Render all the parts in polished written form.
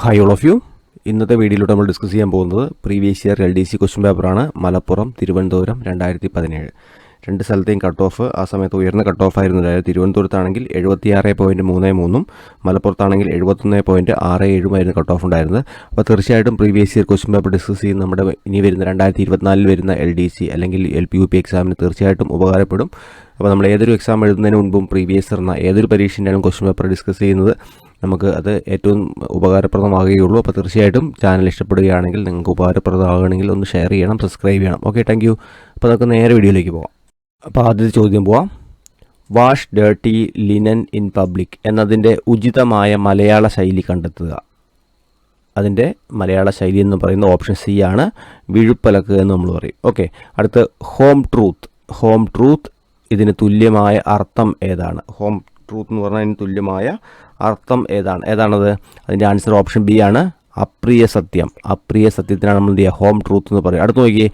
Hi all of U. ഇന്നത്തെ വീഡിയോയിലൂടെ നമ്മൾ ഡിസ്കസ് ചെയ്യാൻ പോകുന്നത് പ്രീവിയസ് ഇയർ LDC ക്വസ്റ്റ്യൻ പേപ്പറാണ്. മലപ്പുറം, തിരുവനന്തപുരം 2017 രണ്ട് സ്ഥലത്തെയും കട്ട് ഓഫ് ആ സമയത്ത് ഉയർന്ന കട്ട് ഓഫ് ആയിരുന്നു. അതായത് തിരുവനന്തപുരത്താണെങ്കിൽ 76.33 മലപ്പുറത്താണെങ്കിൽ 71.67 കട്ട് ഓഫ് ഉണ്ടായിരുന്നത്. അപ്പോൾ തീർച്ചയായിട്ടും previous year question paper discuss ചെയ്യുന്ന നമ്മുടെ ഇനി വരുന്ന 2024 വരുന്ന LDC അല്ലെങ്കിൽ LPUP എക്സാമിന് തീർച്ചയായിട്ടും ഉപകാരപ്പെടും. അപ്പോൾ നമ്മൾ ഏതൊരു എക്സാം എഴുതുന്നതിന് മുൻപും പ്രീവിയസ് ഇയർ ഏതൊരു പരീക്ഷൻ്റെയും ക്വസ്റ്റ്യൻ പേപ്പർ ഡിസ്കസ് ചെയ്യുന്നത് നമുക്ക് അത് ഏറ്റവും ഉപകാരപ്രദമാകുകയുള്ളൂ. അപ്പോൾ തീർച്ചയായിട്ടും ചാനൽ ഇഷ്ടപ്പെടുകയാണെങ്കിൽ, നിങ്ങൾക്ക് ഉപകാരപ്രദമാകണമെങ്കിൽ ഒന്ന് ഷെയർ ചെയ്യണം, സബ്സ്ക്രൈബ് ചെയ്യണം. Okay, thank you. അപ്പോൾ നമുക്ക് നേരെ വീഡിയോയിലേക്ക് പോകാം. അപ്പോൾ ആദ്യത്തെ ചോദ്യം പോവാം. Wash dirty linen in public എന്നതിൻ്റെ ഉചിതമായ മലയാള ശൈലി കണ്ടെത്തുക. അതിൻ്റെ മലയാള ശൈലി എന്ന് പറയുന്ന ഓപ്ഷൻ സി ആണ്, വിഴുപ്പലക്കുക എന്ന് നമ്മൾ പറയും. ഓക്കെ, അടുത്ത് ഹോം ട്രൂത്ത്. ഹോം ട്രൂത്ത് ഇതിന് തുല്യമായ അർത്ഥം ഏതാണ്? ഹോം ട്രൂത്ത് എന്ന് പറഞ്ഞാൽ ഇതിന് തുല്യമായ അർത്ഥം ഏതാണത്? അതിൻ്റെ ആൻസർ ഓപ്ഷൻ ബി ആണ്, അപ്രിയ സത്യം. അപ്രിയ സത്യത്തിനാണ് നമ്മൾ എന്ത് ചെയ്യുക, ഹോം ട്രൂത്ത് എന്ന് പറയും. അടുത്ത് നോക്കിയേ,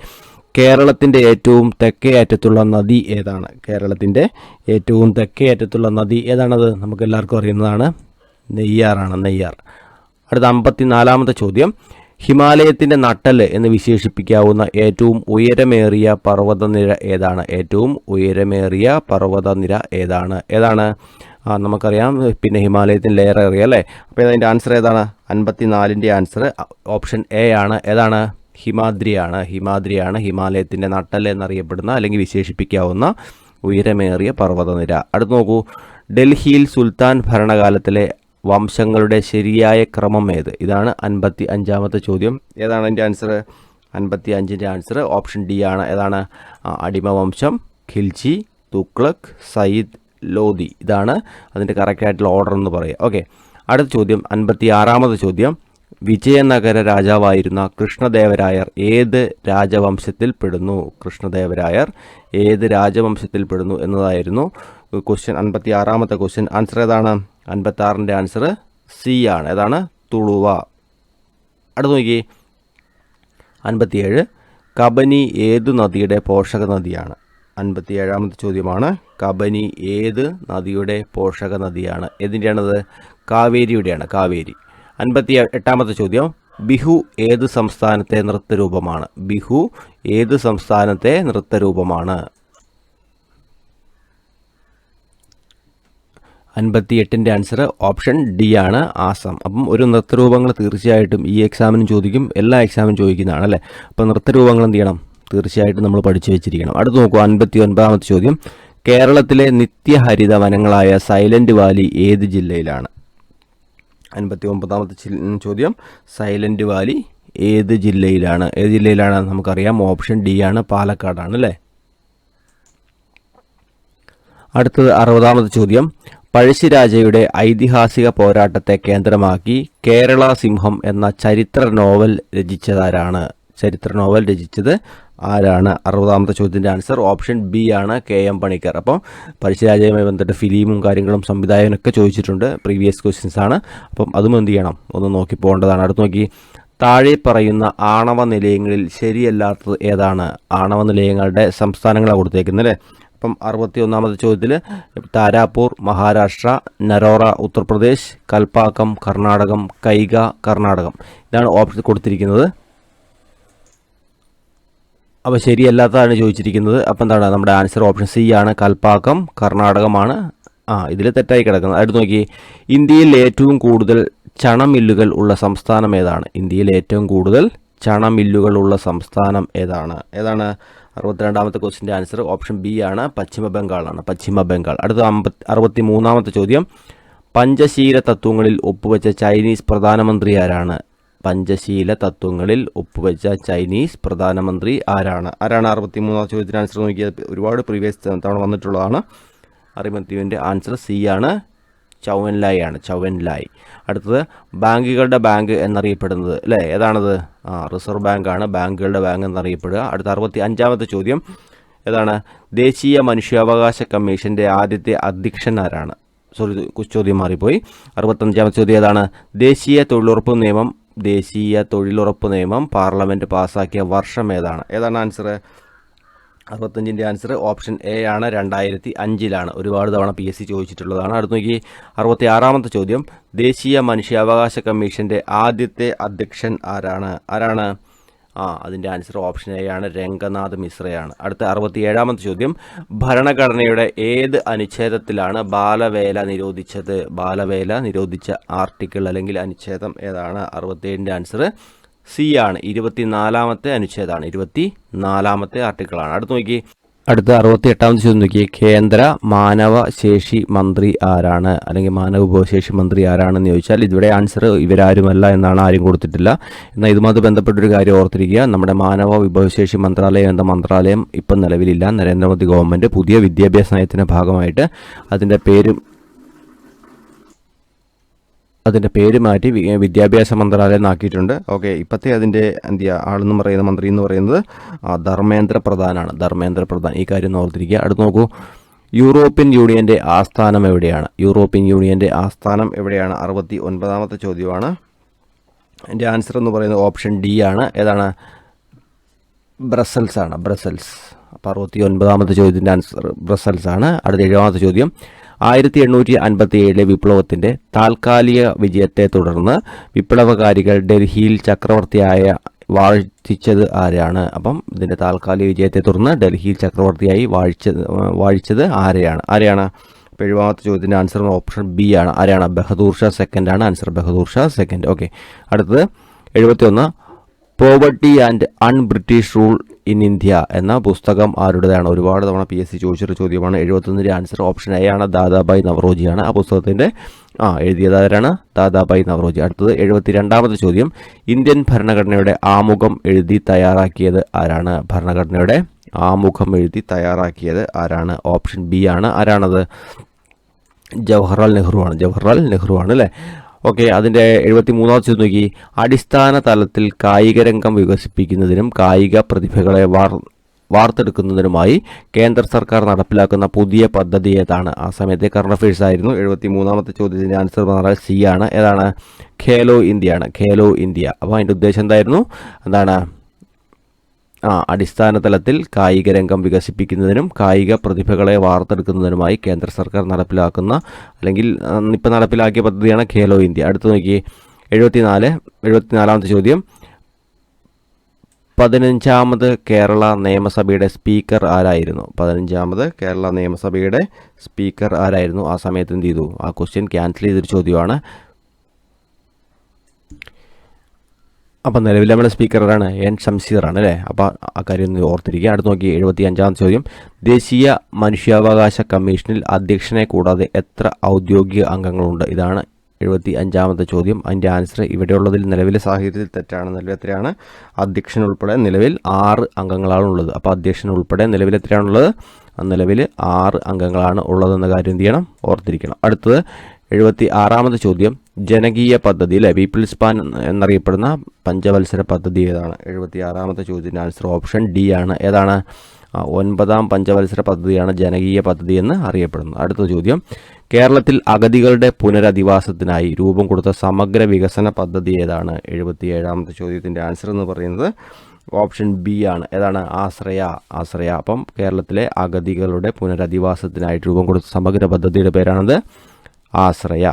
കേരളത്തിൻ്റെ ഏറ്റവും തെക്കേ അറ്റത്തുള്ള നദി ഏതാണ്? കേരളത്തിൻ്റെ ഏറ്റവും തെക്കേ അറ്റത്തുള്ള നദി ഏതാണത്? നമുക്ക് എല്ലാവർക്കും അറിയുന്നതാണ്, നെയ്യാറാണ്, നെയ്യാർ. അടുത്ത 54ാമത്തെ ചോദ്യം, ഹിമാലയത്തിൻ്റെ നട്ടല് എന്ന് വിശേഷിപ്പിക്കാവുന്ന ഏറ്റവും ഉയരമേറിയ പർവ്വതനിര ഏതാണ്? ഏറ്റവും ഉയരമേറിയ പർവ്വതനിര ഏതാണ്? നമുക്കറിയാം, പിന്നെ ഹിമാലയത്തിന് ലെയർ ഏറിയ അല്ലേ. അപ്പോൾ അതിൻ്റെ ആൻസർ ഏതാണ്? 54ൻ്റെ ആൻസർ ഓപ്ഷൻ എ ആണ്. ഏതാണ്? ഹിമാദ്രിയാണ്. ഹിമാലയത്തിൻ്റെ നട്ടല് എന്നറിയപ്പെടുന്ന അല്ലെങ്കിൽ വിശേഷിപ്പിക്കാവുന്ന ഉയരമേറിയ പർവ്വതനിര. അടുത്ത് നോക്കൂ, ഡൽഹിയിൽ സുൽത്താൻ ഭരണകാലത്തിലെ വംശങ്ങളുടെ ശരിയായ ക്രമം ഏത്? ഇതാണ് 55ാമത്തെ ചോദ്യം. ഏതാണ് അതിൻ്റെ ആൻസർ? 55ൻ്റെ ആൻസർ ഓപ്ഷൻ ഡി ആണ്. ഏതാണ്? അടിമവംശം, ഖിൽജി, തുഗ്ലക്, സയ്യിദ്, ലോധി. ഇതാണ് അതിൻ്റെ കറക്റ്റായിട്ടുള്ള ഓർഡർ എന്ന് പറയുക. ഓക്കെ, അടുത്ത ചോദ്യം 56ാമത്തെ ചോദ്യം, വിജയനഗര രാജാവായിരുന്ന കൃഷ്ണദേവരായർ ഏത് രാജവംശത്തിൽ പെടുന്നു? കൃഷ്ണദേവരായർ ഏത് രാജവംശത്തിൽ പെടുന്നു എന്നതായിരുന്നു ക്വസ്റ്റ്യൻ. 56ാമത്തെ ക്വസ്റ്റ്യൻ. ആൻസർ ഏതാണ്? 56ൻ്റെ ആൻസർ സി ആണ്. ഏതാണ്? തുളുവ. അടുത്ത് നോക്കി, 57, കബനി ഏതു നദിയുടെ പോഷക നദിയാണ്? 57ാമത്തെ ചോദ്യമാണ്, കബനി ഏത് നദിയുടെ പോഷക നദിയാണ്? ഏതിൻ്റെയാണത്? കാവേരിയുടെയാണ്, കാവേരി. 58ാമത്തെ ചോദ്യം, ബിഹു ഏത് സംസ്ഥാനത്തെ നൃത്തരൂപമാണ്? ബിഹു ഏത് സംസ്ഥാനത്തെ നൃത്തരൂപമാണ്? 58ൻ്റെ ആൻസർ ഓപ്ഷൻ ഡി ആണ്, ആസാം. അപ്പം ഒരു നൃത്തരൂപങ്ങൾ തീർച്ചയായിട്ടും ഈ എക്സാമിനും ചോദിക്കും, എല്ലാ എക്സാമിനും ചോദിക്കുന്നതാണ് അല്ലേ. അപ്പോൾ നൃത്തരൂപങ്ങൾ എന്ത് ചെയ്യണം? തീർച്ചയായിട്ടും നമ്മൾ പഠിച്ചു വെച്ചിരിക്കണം. അടുത്ത് നോക്കൂ, 59ാമത്തെ ചോദ്യം, കേരളത്തിലെ നിത്യഹരിത വനങ്ങളായ സൈലന്റ് വാലി ഏത് ജില്ലയിലാണ്? 59ാമത്തെ ചോദ്യം, സൈലന്റ് വാലി ഏത് ജില്ലയിലാണ്? നമുക്കറിയാം, ഓപ്ഷൻ ഡി ആണ്, പാലക്കാടാണ് അല്ലേ. അടുത്തത് 60ാമത്തെ ചോദ്യം, പഴശ്ശിരാജയുടെ ഐതിഹാസിക പോരാട്ടത്തെ കേന്ദ്രമാക്കി കേരള സിംഹം എന്ന ചരിത്ര നോവൽ രചിച്ചതാരാണ്? ചരിത്ര നോവൽ രചിച്ചത് ആരാണ്? 60ാമത്തെ ചോദ്യത്തിൻ്റെ ആൻസർ ഓപ്ഷൻ ബി ആണ്, KM പണിക്കർ. അപ്പം പഴശ്ശിരാജയുമായി ബന്ധപ്പെട്ട ഫിലിമും കാര്യങ്ങളും സംവിധായകനൊക്കെ ചോദിച്ചിട്ടുണ്ട്, പ്രീവിയസ് ക്വസ്റ്റ്യൻസ് ആണ്. അപ്പം അതും എന്ത് ചെയ്യണം, ഒന്ന് നോക്കി പോകേണ്ടതാണ്. അടുത്ത് നോക്കി, താഴെ പറയുന്ന ആണവ നിലയങ്ങളിൽ ശരിയല്ലാത്തത് ഏതാണ്? ആണവ നിലയങ്ങളുടെ സംസ്ഥാനങ്ങളാണ് കൊടുത്തേക്കുന്നത് അല്ലേ. അപ്പം 61ാമത്തെ ചോദ്യത്തിൽ താരാപൂർ മഹാരാഷ്ട്ര, നരോറ ഉത്തർപ്രദേശ്, കൽപ്പാക്കം കർണാടകം, കൈഗ കർണാടകം. ഇതാണ് ഓപ്ഷൻ കൊടുത്തിരിക്കുന്നത്. അപ്പോൾ ശരിയല്ലാത്തതാണ് ചോദിച്ചിരിക്കുന്നത്. അപ്പം എന്താണ് നമ്മുടെ ആൻസർ? ഓപ്ഷൻ സി ആണ്, കൽപ്പാക്കം കർണാടകമാണ്. ഇതിൽ തെറ്റായി കിടക്കുന്നത്. അടുത്ത് നോക്കി, ഇന്ത്യയിൽ ഏറ്റവും കൂടുതൽ ചണമില്ലുകൾ ഉള്ള സംസ്ഥാനം ഏതാണ്? ഇന്ത്യയിൽ ഏറ്റവും കൂടുതൽ ചണമില്ലുകൾ ഉള്ള സംസ്ഥാനം ഏതാണ്? 62ാമത്തെ ക്വസ്റ്റിൻ്റെ ആൻസർ ഓപ്ഷൻ ബി ആണ്, പശ്ചിമ ബംഗാൾ. അടുത്ത 63ാമത്തെ ചോദ്യം, പഞ്ചശീല തത്വങ്ങളിൽ ഒപ്പുവെച്ച ചൈനീസ് പ്രധാനമന്ത്രി ആരാണ്? പഞ്ചശീല തത്വങ്ങളിൽ ഒപ്പുവെച്ച ചൈനീസ് പ്രധാനമന്ത്രി ആരാണ്? 63ാമത്തെ ചോദ്യത്തിന് ആൻസർ നോക്കിയത് ഒരുപാട് പ്രീവിയസ് തവണ വന്നിട്ടുള്ളതാണ്. 63ൻ്റെ ആൻസർ സി ആണ്, ചൗവൻലായ് ആണ്, ചൗവൻലായ്. അടുത്തത്, ബാങ്കുകളുടെ ബാങ്ക് എന്നറിയപ്പെടുന്നത് അല്ലേ, ഏതാണത്? റിസർവ് ബാങ്ക് ആണ്, ബാങ്കുകളുടെ ബാങ്ക് എന്നറിയപ്പെടുക. അടുത്ത 65ാമത്തെ ചോദ്യം, ഏതാണ്? ദേശീയ മനുഷ്യാവകാശ കമ്മീഷൻ്റെ ആദ്യത്തെ അധ്യക്ഷൻ ആരാണ്? ചോദ്യം മാറിപ്പോയി. 65ാമത്തെ ചോദ്യം ഏതാണ്? ദേശീയ തൊഴിലുറപ്പ് നിയമം പാർലമെൻറ്റ് പാസ്സാക്കിയ വർഷം ഏതാണ്? ആൻസർ? 65ൻ്റെ ആൻസർ ഓപ്ഷൻ എ ആണ്, 2005 ഒരുപാട് തവണ PSC ചോദിച്ചിട്ടുള്ളതാണ്. അടുത്ത് നോക്കി 66ാമത്തെ ചോദ്യം. ദേശീയ മനുഷ്യാവകാശ കമ്മീഷൻ്റെ ആദ്യത്തെ അധ്യക്ഷൻ ആരാണ്? അതിൻ്റെ ആൻസർ ഓപ്ഷൻ എ ആണ്, രംഗനാഥ് മിശ്രയാണ്. അടുത്ത 67ാമത്തെ ചോദ്യം. ഭരണഘടനയുടെ ഏത് അനുച്ഛേദത്തിലാണ് ബാലവേല നിരോധിച്ചത്? ബാലവേല നിരോധിച്ച ആർട്ടിക്കിൾ അല്ലെങ്കിൽ അനുച്ഛേദം ഏതാണ്? 67ൻ്റെ ആൻസർ സി ആണ്, 24ാമത്തെ അനുച്ഛേദമാണ്, 24ാമത്തെ ആർട്ടിക്കിളാണ്. അടുത്ത 68ാമത്തെ ചോദ്യം നോക്കി. കേന്ദ്ര മാനവശേഷി മന്ത്രി ആരാണ്, അല്ലെങ്കിൽ മാനവ വിഭവശേഷി മന്ത്രി ആരാണെന്ന് ചോദിച്ചാൽ ഇതിവിടെ ആൻസർ ഇവരാരുമല്ല എന്നാണ്, ആരും കൊടുത്തിട്ടില്ല. എന്നാൽ ഇതുമായി ബന്ധപ്പെട്ടൊരു കാര്യം ഓർത്തിരിക്കുക. നമ്മുടെ മാനവ വിഭവശേഷി മന്ത്രാലയം എന്ന മന്ത്രാലയം ഇപ്പം നിലവിലില്ല. നരേന്ദ്രമോദി ഗവൺമെൻറ് പുതിയ വിദ്യാഭ്യാസ നയത്തിൻ്റെ ഭാഗമായിട്ട് അതിൻ്റെ പേര് മാറ്റി വിദ്യാഭ്യാസ മന്ത്രാലയം എന്നാക്കിയിട്ടുണ്ട്. ഓക്കെ, ഇപ്പോഴത്തെ അതിൻ്റെ ആളെന്ന് പറയുന്ന മന്ത്രി എന്ന് പറയുന്നത് ധർമ്മേന്ദ്ര പ്രധാനാണ്. ധർമ്മേന്ദ്ര പ്രധാൻ, ഈ കാര്യം ഒന്ന് ഓർത്തിരിക്കുക. അടുത്ത് നോക്കൂ. യൂറോപ്യൻ യൂണിയൻ്റെ ആസ്ഥാനം എവിടെയാണ്? യൂറോപ്യൻ യൂണിയൻ്റെ ആസ്ഥാനം എവിടെയാണ്? 69ാമത്തെ ചോദ്യമാണ്. എൻ്റെ ആൻസർ എന്ന് പറയുന്നത് ഓപ്ഷൻ ഡി ആണ്. ഏതാണ്? ബ്രസൽസ് ആണ്, ബ്രസൽസ്. അപ്പോൾ 69ാമത്തെ ചോദ്യത്തിൻ്റെ ആൻസർ ബ്രസൽസ് ആണ്. അടുത്ത 70ാമത്തെ ചോദ്യം. 1857 വിപ്ലവത്തിൻ്റെ താൽക്കാലിക വിജയത്തെ തുടർന്ന് വിപ്ലവകാരികൾ ഡൽഹിയിൽ ചക്രവർത്തിയായ വാഴിച്ചത് ആരാണ്? അപ്പം ഇതിൻ്റെ താൽക്കാലിക വിജയത്തെ തുടർന്ന് ഡൽഹിയിൽ ചക്രവർത്തിയായി വാഴിച്ചത് ആരെയാണ്? 70ാമത്തെ ചോദ്യത്തിൻ്റെ ആൻസർ ഓപ്ഷൻ ബി ആണ്. ആരാണ്? ബഹദൂർ ഷാ സെക്കൻഡ് ആണ് answer, Bahadur Shah second. Okay, അടുത്തത് 71. Poverty and un British rule in India എന്ന പുസ്തകം ആരുടേതാണ്? ഒരുപാട് തവണ PSC ചോദിച്ചൊരു ചോദ്യമാണ്. 71ൻ്റെ ആൻസർ ഓപ്ഷൻ എ ആണ്, ദാദാഭായ് നവറോജിയാണ്. ആ പുസ്തകത്തിൻ്റെ എഴുതിയത് ആരാണ്? ദാദാഭായ് നവറോജി. അടുത്തത് 72ാമത്തെ ചോദ്യം. ഇന്ത്യൻ ഭരണഘടനയുടെ ആമുഖം എഴുതി തയ്യാറാക്കിയത് ആരാണ്? ഭരണഘടനയുടെ ആമുഖം എഴുതി തയ്യാറാക്കിയത് ആരാണ്? ഓപ്ഷൻ ബി ആണ്. ആരാണത്? ജവഹർലാൽ നെഹ്റു ആണ് അല്ലേ? ഓക്കെ, അതിൻ്റെ 73ാമത്തെ ചോദ്യം നോക്കി. അടിസ്ഥാന തലത്തിൽ കായിക രംഗം വികസിപ്പിക്കുന്നതിനും കായിക പ്രതിഭകളെ വാർത്തെടുക്കുന്നതിനുമായി കേന്ദ്ര സർക്കാർ നടപ്പിലാക്കുന്ന പുതിയ പദ്ധതി ഏതാണ്? ആ സമയത്തെ കറണ്ട് അഫയേഴ്സ് ആയിരുന്നു. 73ാമത്തെ ചോദ്യത്തിൻ്റെ ആൻസർ പറഞ്ഞാൽ സി ആണ്. ഏതാണ്? ഖേലോ ഇന്ത്യ ആണ്, ഖേലോ ഇന്ത്യ. അപ്പോൾ അതിൻ്റെ ഉദ്ദേശം എന്തായിരുന്നു? അടിസ്ഥാന തലത്തിൽ കായിക രംഗം വികസിപ്പിക്കുന്നതിനും കായിക പ്രതിഭകളെ വാർത്തെടുക്കുന്നതിനുമായി കേന്ദ്ര സർക്കാർ നടപ്പിലാക്കുന്ന അല്ലെങ്കിൽ ഇപ്പം നടപ്പിലാക്കിയ പദ്ധതിയാണ് ഖേലോ ഇന്ത്യ. അടുത്ത് നോക്കി. 74ാമത്തെ ചോദ്യം. 15ാമത് കേരള നിയമസഭയുടെ സ്പീക്കർ ആരായിരുന്നു? 15ാമത് കേരള നിയമസഭയുടെ സ്പീക്കർ ആരായിരുന്നു? ആ സമയത്ത് എന്ത് ചെയ്തു? ആ ക്വസ്റ്റ്യൻ ക്യാൻസൽ ചെയ്തൊരു ചോദ്യമാണ്. അപ്പം നിലവിൽ നമ്മുടെ സ്പീക്കറാണ് എൻ ഷംസീറാണ് അല്ലേ? അപ്പോൾ ആ കാര്യം ഒന്ന് ഓർത്തിരിക്കുക. അടുത്ത് നോക്കി. 75ാമത്തെ ചോദ്യം. ദേശീയ മനുഷ്യാവകാശ കമ്മീഷനിൽ അധ്യക്ഷനെ കൂടാതെ എത്ര ഔദ്യോഗിക അംഗങ്ങളുണ്ട്? ഇതാണ് 75ാമത്തെ ചോദ്യം. അതിൻ്റെ ആൻസർ ഇവിടെയുള്ളതിൽ നിലവിലെ സാഹചര്യത്തിൽ തെറ്റാണ്. നിലവിൽ എത്രയാണ്? അധ്യക്ഷൻ ഉൾപ്പെടെ നിലവിൽ 6 അംഗങ്ങളാണ് ഉള്ളത്. അപ്പോൾ അധ്യക്ഷൻ ഉൾപ്പെടെ നിലവിൽ എത്രയാണുള്ളത്? നിലവിൽ 6 അംഗങ്ങളാണ് ഉള്ളതെന്ന കാര്യം എന്ത് ചെയ്യണം? ഓർത്തിരിക്കണം. അടുത്തത് 76ാമത്തെ ചോദ്യം. ജനകീയ പദ്ധതി അല്ലെ, പീപ്പിൾസ് പ്ലാൻ എന്നറിയപ്പെടുന്ന പഞ്ചവത്സര പദ്ധതി ഏതാണ്? 76ാമത്തെ ചോദ്യത്തിൻ്റെ ആൻസർ ഓപ്ഷൻ ഡി ആണ്. ഏതാണ്? 9ാം പഞ്ചവത്സര പദ്ധതിയാണ് ജനകീയ പദ്ധതി എന്ന് അറിയപ്പെടുന്നത്. അടുത്ത ചോദ്യം. കേരളത്തിൽ അഗതികളുടെ പുനരധിവാസത്തിനായി രൂപം കൊടുത്ത സമഗ്ര വികസന പദ്ധതി ഏതാണ്? 77ാമത്തെ ചോദ്യത്തിൻ്റെ ആൻസർ എന്ന് പറയുന്നത് ഓപ്ഷൻ ബി ആണ്. ഏതാണ്? ആശ്രയ. അപ്പം കേരളത്തിലെ അഗതികളുടെ പുനരധിവാസത്തിനായിട്ട് രൂപം കൊടുത്ത സമഗ്ര പദ്ധതിയുടെ പേരാണത് ആശ്രയ.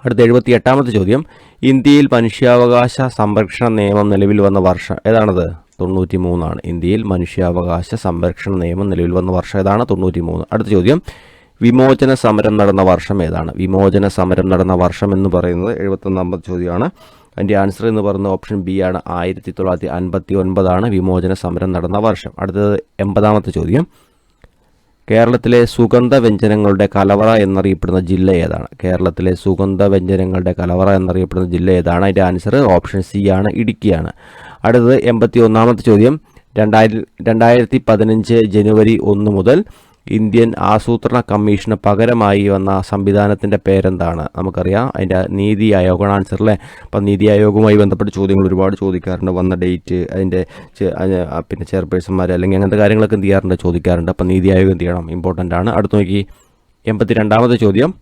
അടുത്ത 78ാമത്തെ ചോദ്യം. ഇന്ത്യയിൽ മനുഷ്യാവകാശ സംരക്ഷണ നിയമം നിലവിൽ വന്ന വർഷം ഏതാണത്? 93 ഇന്ത്യയിൽ മനുഷ്യാവകാശ സംരക്ഷണ നിയമം നിലവിൽ വന്ന വർഷം ഏതാണ്? 93. അടുത്ത ചോദ്യം. വിമോചന സമരം നടന്ന വർഷം ഏതാണ്? വിമോചന സമരം നടന്ന വർഷം എന്ന് പറയുന്നത് 71ാമത്തെ ചോദ്യമാണ്. അതിൻ്റെ ആൻസർ എന്ന് പറയുന്നത് ഓപ്ഷൻ ബി ആണ്. 1959 വിമോചന സമരം നടന്ന വർഷം. അടുത്തത് 80ാമത്തെ ചോദ്യം. കേരളത്തിലെ സുഗന്ധവ്യഞ്ജനങ്ങളുടെ കലവറ എന്നറിയപ്പെടുന്ന ജില്ല ഏതാണ്? കേരളത്തിലെ സുഗന്ധവ്യഞ്ജനങ്ങളുടെ കലവറ എന്നറിയപ്പെടുന്ന ജില്ല ഏതാണ്? അതിൻ്റെ ആൻസർ ഓപ്ഷൻ സി ആണ്, ഇടുക്കിയാണ്. അടുത്തത് 81ാമത്തെ ചോദ്യം. 2015 ജനുവരി 1 മുതൽ ഇന്ത്യൻ ആസൂത്രണ കമ്മീഷന് പകരമായി വന്ന സംവിധാനത്തിൻ്റെ പേരെന്താണ്? നമുക്കറിയാം, അതിൻ്റെ നീതി ആയോഗാണ് ആൻസർ അല്ലേ? അപ്പം നീതി ആയോഗുമായി ബന്ധപ്പെട്ട ചോദ്യങ്ങൾ ഒരുപാട് ചോദിക്കാറുണ്ട്. വന്ന ഡേറ്റ്, അതിൻ്റെ പിന്നെ ചെയർപേഴ്സന്മാർ അല്ലെങ്കിൽ അങ്ങനത്തെ കാര്യങ്ങളൊക്കെ എന്ത് ചെയ്യാറുണ്ട്? ചോദിക്കാറുണ്ട്. അപ്പം നീതി ആയോഗ് എന്ത് ചെയ്യണം? ഇമ്പോർട്ടൻ്റ് ആണ്. അടുത്ത് നോക്കി. 82ാമത്തെ ചോദ്യം.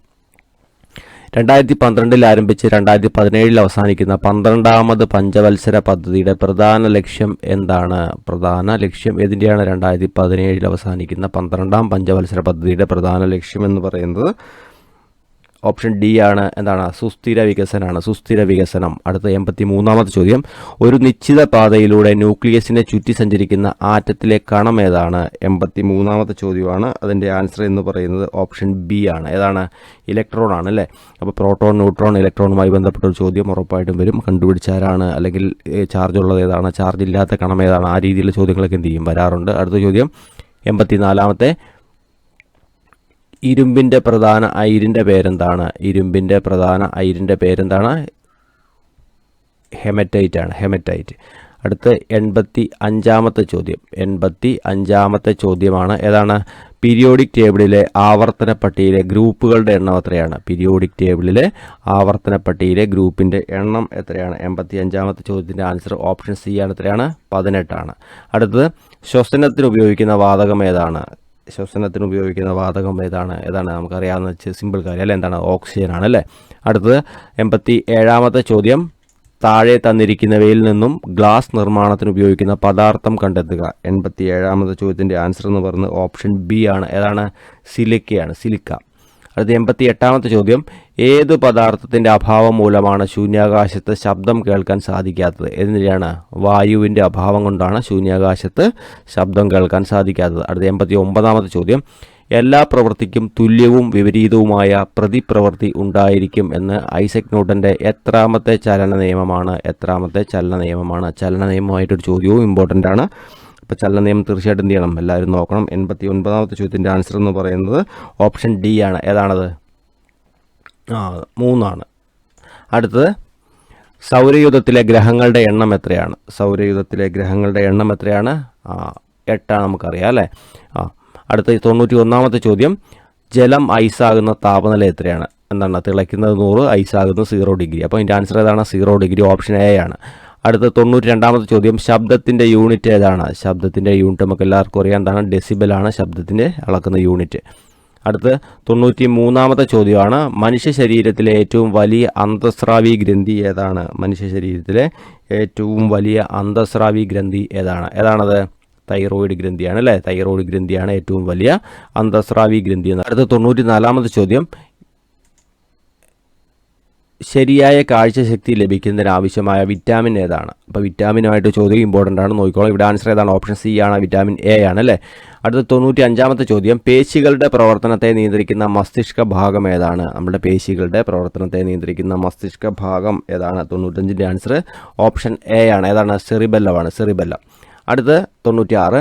2012 ആരംഭിച്ച് 2017 അവസാനിക്കുന്ന 12ാമത് പഞ്ചവത്സര പദ്ധതിയുടെ പ്രധാന ലക്ഷ്യം എന്താണ്? പ്രധാന ലക്ഷ്യം ഏതിൻ്റെയാണ്? 2017 അവസാനിക്കുന്ന 12ാം പഞ്ചവത്സര പദ്ധതിയുടെ പ്രധാന ലക്ഷ്യം എന്ന് പറയുന്നത് ഓപ്ഷൻ ഡി ആണ്. എന്താണ്? സുസ്ഥിര വികസനമാണ്. സുസ്ഥിര വികസനം. അടുത്ത 83ാമത്തെ ചോദ്യം, ഒരു നിശ്ചിത പാതയിലൂടെ ന്യൂക്ലിയസിനെ ചുറ്റി സഞ്ചരിക്കുന്ന ആറ്റത്തിലെ കണം ഏതാണ്? 83ാമത്തെ ചോദ്യമാണ്. അതിൻ്റെ ആൻസർ എന്ന് പറയുന്നത് ഓപ്ഷൻ ബി ആണ്. ഏതാണ്? ഇലക്ട്രോൺ ആണ് അല്ലേ. അപ്പോൾ പ്രോട്ടോൺ, ന്യൂട്രോൺ, ഇലക്ട്രോണുമായി ബന്ധപ്പെട്ട ഒരു ചോദ്യം ഉറപ്പായിട്ടും വരും. കണ്ടുപിടിച്ചാരാണ്, അല്ലെങ്കിൽ ചാർജ് ഉള്ളത് ഏതാണ്, ചാർജ് ഇല്ലാത്ത കണം ഏതാണ്, ആ രീതിയിലുള്ള ചോദ്യങ്ങളൊക്കെ എന്ത് ചെയ്യും, വരാറുണ്ട്. അടുത്ത ചോദ്യം 84ാമത്തെ, ഇരുമ്പിൻ്റെ പ്രധാന അയിരിൻ്റെ പേരെന്താണ്? ഇരുമ്പിൻ്റെ പ്രധാന അയിരിൻ്റെ പേരെന്താണ്? ഹെമറ്റൈറ്റ് ആണ്. ഹെമറ്റൈറ്റ്. അടുത്ത് 85ാമത്തെ ചോദ്യം. 85ാമത്തെ ചോദ്യമാണ്. ഏതാണ്? പീരിയോഡിക് ടേബിളിലെ ആവർത്തന പട്ടികയിലെ ഗ്രൂപ്പുകളുടെ എണ്ണം എത്രയാണ്? പീരിയോഡിക് ടേബിളിലെ ആവർത്തന പട്ടികയിലെ ഗ്രൂപ്പിൻ്റെ എണ്ണം എത്രയാണ്? 85ാമത്തെ ചോദ്യത്തിൻ്റെ ആൻസർ ഓപ്ഷൻ സി ആണ്. എത്രയാണ്? 18 ആണ്. അടുത്തത്, ശ്വസനത്തിന് ഉപയോഗിക്കുന്ന വാതകം ഏതാണ്? ശ്വസനത്തിന് ഉപയോഗിക്കുന്ന വാതകം ഏതാണ്? നമുക്കറിയാവുന്ന സിമ്പിൾ കാര്യം അല്ലേ. എന്താണ്? ഓക്സിജൻ ആണ് അല്ലേ. അടുത്തത് 87ാമത്തെ ചോദ്യം, താഴെ തന്നിരിക്കുന്നവയിൽ നിന്നും ഗ്ലാസ് നിർമ്മാണത്തിന് ഉപയോഗിക്കുന്ന പദാർത്ഥം കണ്ടെത്തുക. 87ാമത്തെ ചോദ്യത്തിൻ്റെ ആൻസർ എന്ന് പറയുന്നത് ഓപ്ഷൻ ബി ആണ്. ഏതാണ്? സിലിക്കയാണ്. സിലിക്ക. അടുത്ത 88ാമത്തെ ചോദ്യം, ഏത് പദാർത്ഥത്തിൻ്റെ അഭാവം മൂലമാണ് ശൂന്യാകാശത്ത് ശബ്ദം കേൾക്കാൻ സാധിക്കാത്തത്? എന്തിനാണ്? വായുവിൻ്റെ അഭാവം കൊണ്ടാണ് ശൂന്യാകാശത്ത് ശബ്ദം കേൾക്കാൻ സാധിക്കാത്തത്. അടുത്ത 89ാമത്തെ ചോദ്യം, എല്ലാ പ്രവൃത്തിക്കും തുല്യവും വിപരീതവുമായ പ്രതിപ്രവൃത്തി ഉണ്ടായിരിക്കും എന്ന് ഐസക് ന്യൂട്ടൻ്റെ എത്രാമത്തെ ചലന നിയമമാണ്? എത്രാമത്തെ ചലന നിയമമാണ്? ചലന നിയമമായിട്ടൊരു ചോദ്യവും ഇമ്പോർട്ടൻ്റ് ആണ്. അപ്പോൾ ചലന നിയമം തീർച്ചയായിട്ടും എന്ത് ചെയ്യണം, എല്ലാവരും നോക്കണം. 89ാമത്തെ ചോദ്യത്തിൻ്റെ ആൻസർ എന്ന് പറയുന്നത് ഓപ്ഷൻ ഡി ആണ്. ഏതാണത്? 3 ആണ്. അടുത്തത്, സൗരയൂഥത്തിലെ ഗ്രഹങ്ങളുടെ എണ്ണം എത്രയാണ്? സൗരയൂഥത്തിലെ ഗ്രഹങ്ങളുടെ എണ്ണം എത്രയാണ്? 8 നമുക്കറിയാം അല്ലേ. അടുത്ത 91ാമത്തെ ചോദ്യം, ജലം ഐസാകുന്ന താപനില എത്രയാണ്? എന്താണ്? തിളയ്ക്കുന്നത് 100, ഐസാകുന്നത് 0 ഡിഗ്രി. അപ്പോൾ ഇതിൻ്റെ ആൻസർ ഏതാണ്? 0 ഡിഗ്രി. ഓപ്ഷൻ എ ആണ്. അടുത്ത 92ാമത്തെ ചോദ്യം, ശബ്ദത്തിൻ്റെ യൂണിറ്റ് ഏതാണ്? ശബ്ദത്തിൻ്റെ യൂണിറ്റ് നമുക്ക് എല്ലാവർക്കും അറിയാം. എന്താണ്? ഡെസിബലാണ് ശബ്ദത്തിൻ്റെ അളക്കുന്ന യൂണിറ്റ്. അടുത്ത് 93ാമത്തെ ചോദ്യമാണ്, മനുഷ്യ ശരീരത്തിലെ ഏറ്റവും വലിയ അന്തസ്രാവി ഗ്രന്ഥി ഏതാണ്? മനുഷ്യ ശരീരത്തിലെ ഏറ്റവും വലിയ അന്തസ്രാവി ഗ്രന്ഥി ഏതാണത്? തൈറോയിഡ് ഗ്രന്ഥിയാണ് അല്ലേ. തൈറോയിഡ് ഗ്രന്ഥിയാണ് ഏറ്റവും വലിയ അന്തസ്രാവി ഗ്രന്ഥി. അടുത്ത 94ാമത്തെ ചോദ്യം, ശരിയായ കാഴ്ചശക്തി ലഭിക്കുന്നതിനാവശ്യമായ വിറ്റാമിൻ ഏതാണ്? അപ്പോൾ വിറ്റാമിനുമായിട്ട് ചോദ്യം ഇമ്പോർട്ടൻ്റ് ആണ്, നോക്കിക്കോളാം. ഇവിടെ ആൻസർ ഏതാണ്? ഓപ്ഷൻ സി ആണ്. വിറ്റാമിൻ എ ആണ് അല്ലേ. അടുത്ത 95ാമത്തെ ചോദ്യം, പേശികളുടെ പ്രവർത്തനത്തെ നിയന്ത്രിക്കുന്ന മസ്തിഷ്ക ഭാഗം ഏതാണ്? നമ്മുടെ പേശികളുടെ പ്രവർത്തനത്തെ നിയന്ത്രിക്കുന്ന മസ്തിഷ്ക ഭാഗം ഏതാണ്? 95ൻ്റെ ആൻസർ ഓപ്ഷൻ എ ആണ്. ഏതാണ്? സെറിബെല്ലമാണ്. സെറിബെല്ലം. അടുത്ത് 96,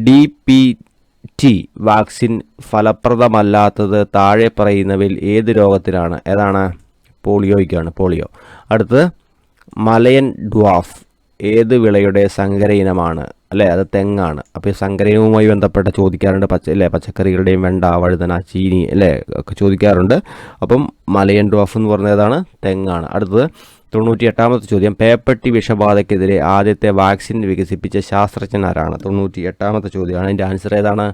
DPT വാക്സിൻ ഫലപ്രദമല്ലാത്തത് താഴെ പറയുന്നവയിൽ ഏത് രോഗത്തിനാണ്? ഏതാണ്? പോളിയോയ്ക്കാണ്. പോളിയോ. അടുത്ത്, മലയൻ ഡ്വാഫ് ഏത് വിളയുടെ സങ്കര ഇനമാണ്? അല്ലേ, അത് തെങ്ങാണ്. അപ്പോൾ ഈ സങ്കര ഇനവുമായി ബന്ധപ്പെട്ട ചോദിക്കാറുണ്ട്. പച്ചക്കറികളുടെയും വെണ്ട, വഴുതന, ചീനി അല്ലേ ഒക്കെ ചോദിക്കാറുണ്ട്. അപ്പം മലയൻ ഡ്വാഫ് എന്ന് പറഞ്ഞതാണ് തെങ്ങാണ്. അടുത്തത് 98ാമത്തെ ചോദ്യം, പേപ്പട്ടി വിഷബാധയ്ക്കെതിരെ ആദ്യത്തെ വാക്സിൻ വികസിപ്പിച്ച ശാസ്ത്രജ്ഞൻ ആരാണ്? 98ാമത്തെ ചോദ്യമാണ്. അതിൻ്റെ ആൻസർ ഏതാണ്?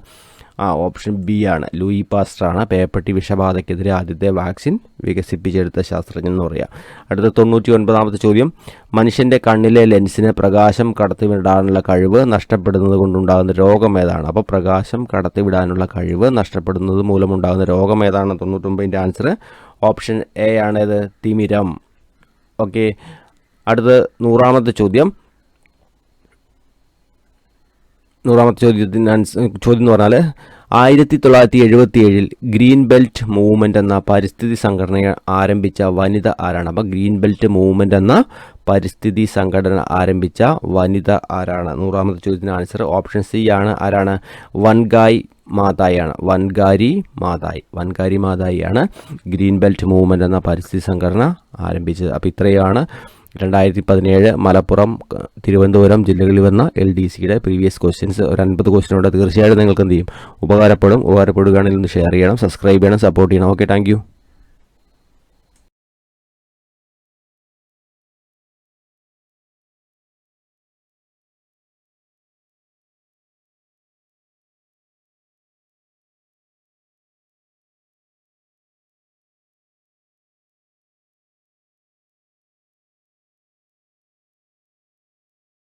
ഓപ്ഷൻ ബി ആണ്. ലൂയി പാസ്റ്റർ ആണ് പേപ്പട്ടി വിഷബാധയ്ക്കെതിരെ ആദ്യത്തെ വാക്സിൻ വികസിപ്പിച്ചെടുത്ത ശാസ്ത്രജ്ഞൻ എന്ന് പറയാം. അടുത്ത 99ാമത്തെ ചോദ്യം, മനുഷ്യൻ്റെ കണ്ണിലെ ലെൻസിന് പ്രകാശം കടത്തിവിടാനുള്ള കഴിവ് നഷ്ടപ്പെടുന്നത് കൊണ്ടുണ്ടാകുന്ന രോഗം ഏതാണ്? അപ്പോൾ പ്രകാശം കടത്തിവിടാനുള്ള കഴിവ് നഷ്ടപ്പെടുന്നത് മൂലമുണ്ടാകുന്ന രോഗം ഏതാണ്? 99ൻ്റെ ആൻസർ ഓപ്ഷൻ എ ആണേത്? തിമിരം. ഓക്കെ. അടുത്ത 100ാമത്തെ ചോദ്യം. 100ാമത്തെ ചോദ്യം എന്ന് പറഞ്ഞാൽ 1977 ഗ്രീൻ ബെൽറ്റ് മൂവ്മെൻ്റ് എന്ന പരിസ്ഥിതി സംഘടന ആരംഭിച്ച വനിത ആരാണ്? അപ്പോൾ ഗ്രീൻ ബെൽറ്റ് മൂവ്മെൻ്റ് എന്ന പരിസ്ഥിതി സംഘടന ആരംഭിച്ച വനിത ആരാണ്? 100ാമത്തെ ചോദ്യത്തിന് ആൻസർ ഓപ്ഷൻ സി ആണ്. ആരാണ്? വൻഗായ് മാതായാണ്. വൻഗാരി മാതായിയാണ് ഗ്രീൻ ബെൽറ്റ് മൂവ്മെൻ്റ് എന്ന പരിസ്ഥിതി സംഘടന ആരംഭിച്ചത്. അപ്പോൾ ഇത്രയാണ് 2017 മലപ്പുറം, തിരുവനന്തപുരം ജില്ലകളിൽ വന്ന LDCയുടെ പ്രീവിയസ് ക്വസ്റ്റ്യൻസ്. ഒരു 50 ക്വസ്റ്റ്യനുണ്ട്. തീർച്ചയായിട്ടും നിങ്ങൾക്ക് എന്ത് ചെയ്യും? ഉപകാരപ്പെടുകയാണെങ്കിൽ ഒന്ന് ഷെയർ ചെയ്യണം, സബ്സ്ക്രൈബ് ചെയ്യണം, സപ്പോർട്ട് ചെയ്യണം. Okay, thank you.